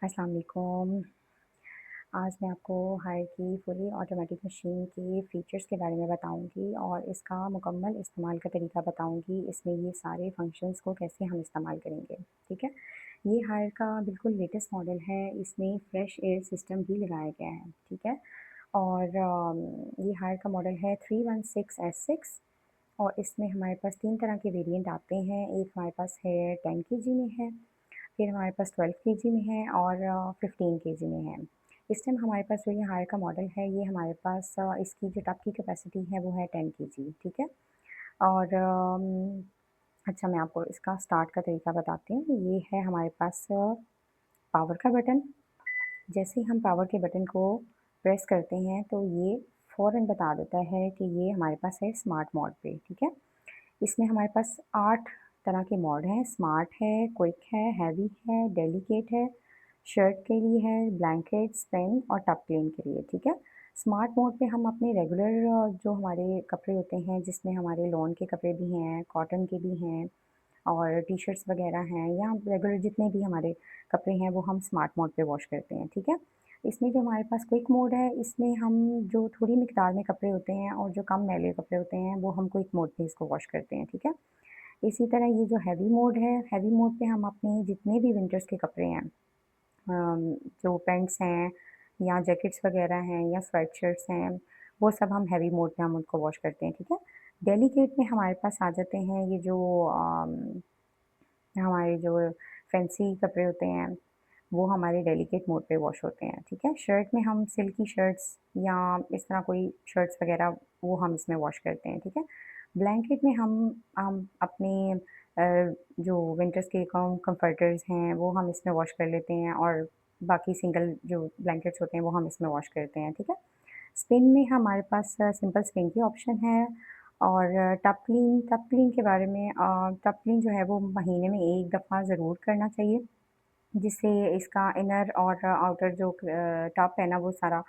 अस्सलाम वालेकुम। आज मैं आपको हायर की फुली ऑटोमेटिक मशीन के फ़ीचर्स के बारे में बताऊंगी और इसका मुकम्मल इस्तेमाल का तरीका बताऊंगी। इसमें ये सारे फंक्शंस को कैसे हम इस्तेमाल करेंगे, ठीक है। ये हायर का बिल्कुल लेटेस्ट मॉडल है, इसमें फ्रेश एयर सिस्टम भी लगाया गया है, ठीक है। और ये हायर का मॉडल है 316S6 और इसमें हमारे पास 3 तरह के वेरिएंट आते हैं। एक हमारे पास है 10 केजी में है, फिर हमारे पास 12 केजी में है और 15 केजी में है। इस टाइम हमारे पास जो ये हायर का मॉडल है, ये हमारे पास इसकी जो टब की कैपेसिटी है वो है 10 केजी, ठीक है। और अच्छा, मैं आपको इसका स्टार्ट का तरीका बताती हूँ। ये है हमारे पास पावर का बटन। जैसे ही हम पावर के बटन को प्रेस करते हैं तो ये फ़ौरन बता देता है कि ये हमारे पास है स्मार्ट मोड पे, ठीक है। इसमें हमारे पास 8 तरह के मोड हैं। स्मार्ट है, क्विक है, हैवी है, डेलिकेट है, शर्ट के लिए है, ब्लैंकेट, स्पिन और टब क्लीन के लिए, ठीक है। स्मार्ट मोड पे हम अपने रेगुलर जो हमारे कपड़े होते हैं, जिसमें हमारे लॉन के कपड़े भी हैं, कॉटन के भी हैं और टी-शर्ट्स वगैरह हैं, या रेगुलर जितने भी हमारे कपड़े हैं वो हम स्मार्ट मोड पे वॉश करते हैं, ठीक है। इसमें जो हमारे पास क्विक मोड है, इसमें हम जो थोड़ी मिकदार में कपड़े होते हैं और जो कम मैले कपड़े होते हैं वो हम क्विक मोड पे इसको वॉश करते हैं, ठीक है। इसी तरह ये जो हैवी मोड है, हैवी मोड पे हम अपने जितने भी विंटर्स के कपड़े हैं, जो पैंट्स हैं या जैकेट्स वगैरह हैं या स्वेट शर्ट्स हैं, वो सब हम हैवी मोड पे हम उनको वॉश करते हैं, ठीक है। डेलिकेट में हमारे पास आ जाते हैं ये जो हमारे जो फैंसी कपड़े होते हैं, वो हमारे डेलिकेट मोड पे वॉश होते हैं, ठीक है। शर्ट में हम सिल्की शर्ट्स या इस तरह कोई शर्ट्स वगैरह वो हम इसमें वॉश करते हैं, ठीक है। ब्लैंकेट में हम अपने जो विंटर्स के कम्फर्टर्स हैं वो हम इसमें वॉश कर लेते हैं और बाकी सिंगल जो ब्लैंकेट्स होते हैं वो हम इसमें वॉश करते हैं, ठीक है। स्पिन में हमारे पास सिंपल स्पिन की ऑप्शन है और टब क्लीन के बारे में टब क्लीन जो है वो महीने में 1 दफ़ा ज़रूर करना चाहिए, जिससे इसका इनर और आउटर जो टब है ना वो सारा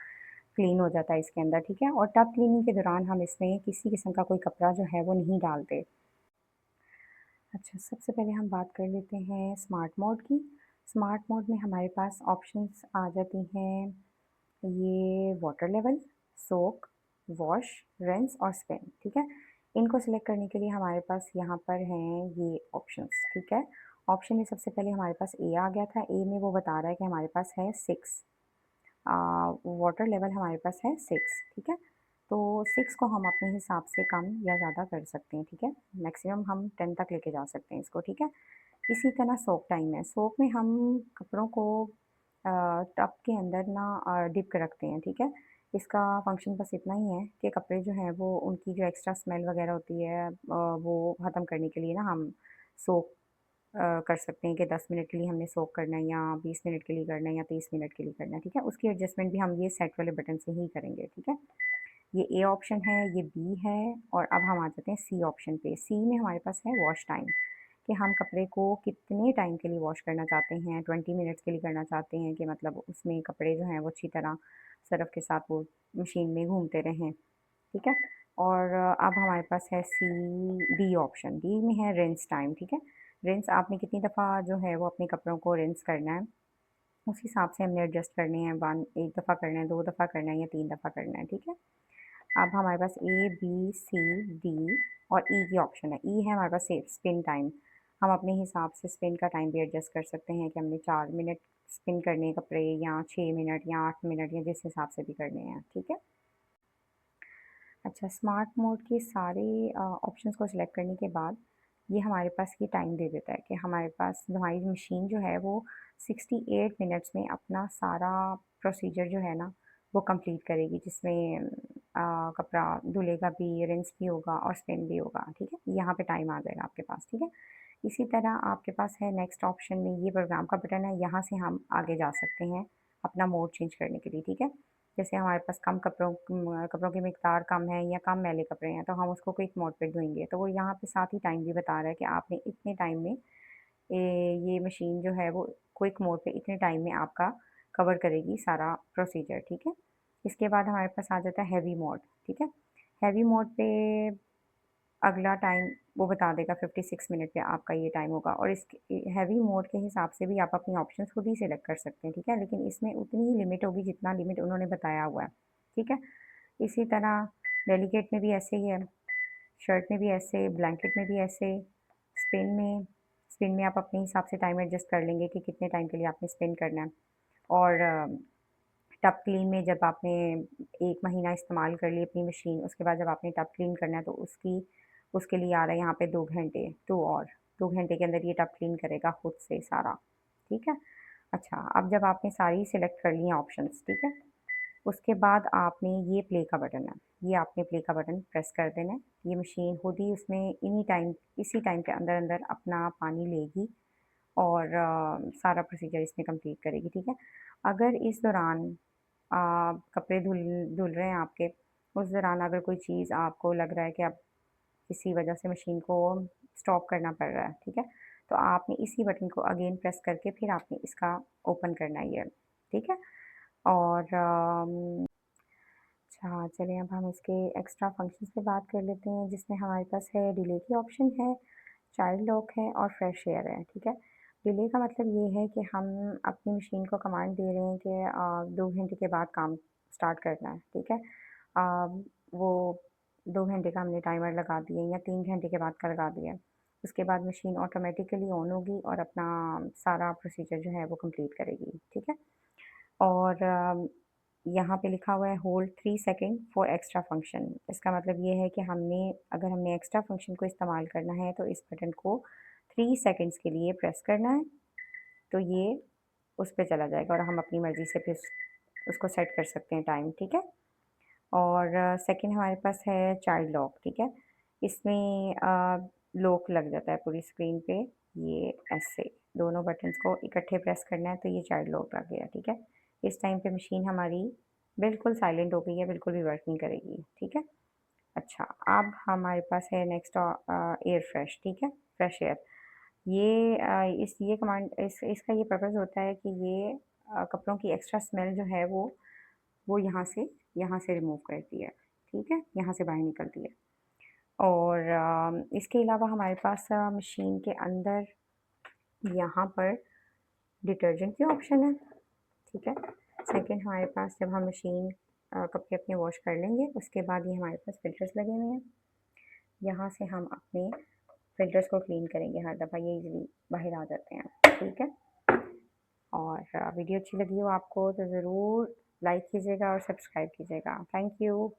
क्लीन हो जाता है इसके अंदर, ठीक है। और टब क्लीनिंग के दौरान हम इसमें किसी किस्म का कोई कपड़ा जो है वो नहीं डालते। अच्छा, सबसे पहले हम बात कर लेते हैं स्मार्ट मोड की। स्मार्ट मोड में हमारे पास ऑप्शंस आ जाती हैं, ये वाटर लेवल, सोक, वॉश, रिंस और स्पिन, ठीक है। इनको सेलेक्ट करने के लिए हमारे पास यहाँ पर हैं ये ऑप्शंस, ठीक है। ऑप्शन में सबसे पहले हमारे पास ए आ गया था। ए में वो बता रहा है कि हमारे पास है 6, वाटर लेवल हमारे पास है 6, ठीक है। तो 6 को हम अपने हिसाब से कम या ज़्यादा कर सकते हैं, ठीक है। मैक्सिमम हम 10 तक लेके जा सकते हैं इसको, ठीक है। इसी तरह सोक टाइम है। सोक में हम कपड़ों को टब के अंदर ना डिप रखते हैं, ठीक है। इसका फंक्शन बस इतना ही है कि कपड़े जो हैं वो उनकी जो एक्स्ट्रा स्मेल वगैरह होती है वो ख़त्म करने के लिए ना हम सोक कर सकते हैं कि 10 मिनट के लिए हमने सोक करना है या 20 मिनट के लिए करना है या 30 मिनट के लिए करना है, ठीक है। उसकी एडजस्टमेंट भी हम ये सेट वाले बटन से ही करेंगे, ठीक है। ये ए ऑप्शन है, ये बी है और अब हम आ जाते हैं सी ऑप्शन पे। सी में हमारे पास है वॉश टाइम, कि हम कपड़े को कितने टाइम के लिए वॉश करना चाहते हैं। 20 मिनट्स के लिए करना चाहते हैं कि मतलब उसमें कपड़े जो हैं वो अच्छी तरह सर्फ़ के साथ वो मशीन में घूमते रहें, ठीक है। और अब हमारे पास है सी डी ऑप्शन। डी में है रिंस टाइम, ठीक है। रिंस आपने कितनी दफ़ा जो है वो अपने कपड़ों को रिंस करना है, उस हिसाब से हमने एडजस्ट करने हैं। 1 दफ़ा करना है, 2 दफ़ा करना है या 3 दफ़ा करना है, ठीक है। अब हमारे पास ए, बी, सी, डी और ई की ऑप्शन है। ई है हमारे पास स्पिन टाइम। हम अपने हिसाब से स्पिन का टाइम भी एडजस्ट कर सकते हैं कि हमने 4 मिनट स्पिन करने हैं कपड़े या 6 मिनट या 8 मिनट या जिस हिसाब से भी करने हैं, ठीक है। अच्छा, स्मार्ट मोड के सारे ऑप्शंस को सिलेक्ट करने के बाद ये हमारे पास ये टाइम दे देता है कि हमारे पास हमारी मशीन जो है वो 68 मिनट्स में अपना सारा प्रोसीजर जो है ना वो कंप्लीट करेगी, जिसमें कपड़ा धुलेगा भी, रिंस भी होगा और स्पिन भी होगा, ठीक है। यहाँ पे टाइम आ जाएगा आपके पास, ठीक है। इसी तरह आपके पास है नेक्स्ट ऑप्शन में ये प्रोग्राम का बटन है, यहाँ से हम आगे जा सकते हैं अपना मोड चेंज करने के लिए, ठीक है। जैसे हमारे पास कपड़ों की मिकदार कम है या कम मैले कपड़े हैं, तो हम उसको क्विक मोड पे धोएँगे, तो वो यहाँ पे साथ ही टाइम भी बता रहा है कि आपने इतने टाइम में ये मशीन जो है वो क्विक मोड पे इतने टाइम में आपका कवर करेगी सारा प्रोसीजर, ठीक है। इसके बाद हमारे पास आ जाता है हैवी मोड, ठीक है। हैवी मोड पे अगला टाइम वो बता देगा 56 मिनट पे आपका ये टाइम होगा। और इस हैवी मोड के हिसाब से भी आप अपनी ऑप्शंस खुद ही सिलेक्ट कर सकते हैं, ठीक है, लेकिन इसमें उतनी ही लिमिट होगी जितना लिमिट उन्होंने बताया हुआ है, ठीक है। इसी तरह डेलीकेट में भी ऐसे ही है, शर्ट में भी ऐसे, ब्लैंकेट में भी ऐसे, स्पिन में स्पिन में आप अपने हिसाब से टाइम एडजस्ट कर लेंगे कि कितने टाइम के लिए आपने स्पिन करना है। और टब क्लीन में जब आपने 1 महीना इस्तेमाल कर ली अपनी मशीन, उसके बाद जब आपने टब क्लीन करना है तो उसके लिए आ रहा है यहाँ पे 2 घंटे, 2 घंटे के अंदर ये टब क्लीन करेगा खुद से सारा, ठीक है। अच्छा, अब जब आपने सारी सिलेक्ट कर ली हैं ऑप्शंस, ठीक है, उसके बाद आपने ये प्ले का बटन है, ये आपने प्ले का बटन प्रेस कर देना है। ये मशीन खुद ही उसमें इसी टाइम के अंदर अंदर अपना पानी लेगी और सारा प्रोसीजर इसमें कंप्लीट करेगी, ठीक है। अगर इस दौरान कपड़े धुल धुल रहे हैं आपके, उस दौरान अगर कोई चीज़ आपको लग रहा है कि आप किसी वजह से मशीन को स्टॉप करना पड़ रहा है, ठीक है, तो आपने इसी बटन को अगेन प्रेस करके फिर आपने इसका ओपन करना ही है, ठीक है। और अच्छा, चलिए अब हम इसके एक्स्ट्रा फंक्शंस पे बात कर लेते हैं, जिसमें हमारे पास है डिले की ऑप्शन है, चाइल्ड लॉक है और फ्रेश एयर है, ठीक है। डिले का मतलब ये है कि हम अपनी मशीन को कमांड दे रहे हैं कि 2 घंटे के बाद काम स्टार्ट करना है, ठीक है। वो 2 घंटे का हमने टाइमर लगा दिया या 3 घंटे के बाद का लगा दिया। उसके बाद मशीन ऑटोमेटिकली ऑन होगी और अपना सारा प्रोसीजर जो है वो कंप्लीट करेगी, ठीक है। और यहाँ पे लिखा हुआ है hold 3 second for extra function. इसका मतलब ये है कि अगर हमने एक्स्ट्रा फंक्शन को इस्तेमाल करना है तो इस बटन को 3 सेकंड्स के लिए प्रेस करना है, तो ये उस पे चला जाएगा और हम अपनी मर्ज़ी से फिर उसको सेट कर सकते हैं टाइम, ठीक है। और सेकंड हमारे पास है चाइल्ड लॉक, ठीक है। इसमें लॉक लग जाता है पूरी स्क्रीन पे, ये ऐसे दोनों बटन्स को इकट्ठे प्रेस करना है तो ये चाइल्ड लॉक लग गया, ठीक है। इस टाइम पे मशीन हमारी बिल्कुल साइलेंट हो गई है, बिल्कुल भी वर्क नहीं करेगी, ठीक है। अच्छा, अब हमारे पास है नेक्स्ट एयर फ्रेश, ठीक है, फ्रेश एयर। ये कमांड इसका ये पर्पज़ होता है कि ये कपड़ों की एक्स्ट्रा स्मेल जो है वो यहाँ से रिमूव करती है, ठीक है, यहाँ से बाहर निकलती है। और इसके अलावा हमारे पास मशीन के अंदर यहाँ पर डिटर्जेंट की ऑप्शन है, ठीक है। सेकंड हमारे पास जब हम मशीन कपड़े अपने वॉश कर लेंगे उसके बाद ये हमारे पास फ़िल्टर्स लगे हुए हैं, यहाँ से हम अपने फ़िल्टर्स को क्लीन करेंगे हर दफ़ा, ये इजीली बाहर आ जाते हैं, ठीक है। और वीडियो अच्छी लगी हो आपको तो ज़रूर लाइक कीजिएगा और सब्सक्राइब कीजिएगा। Thank you.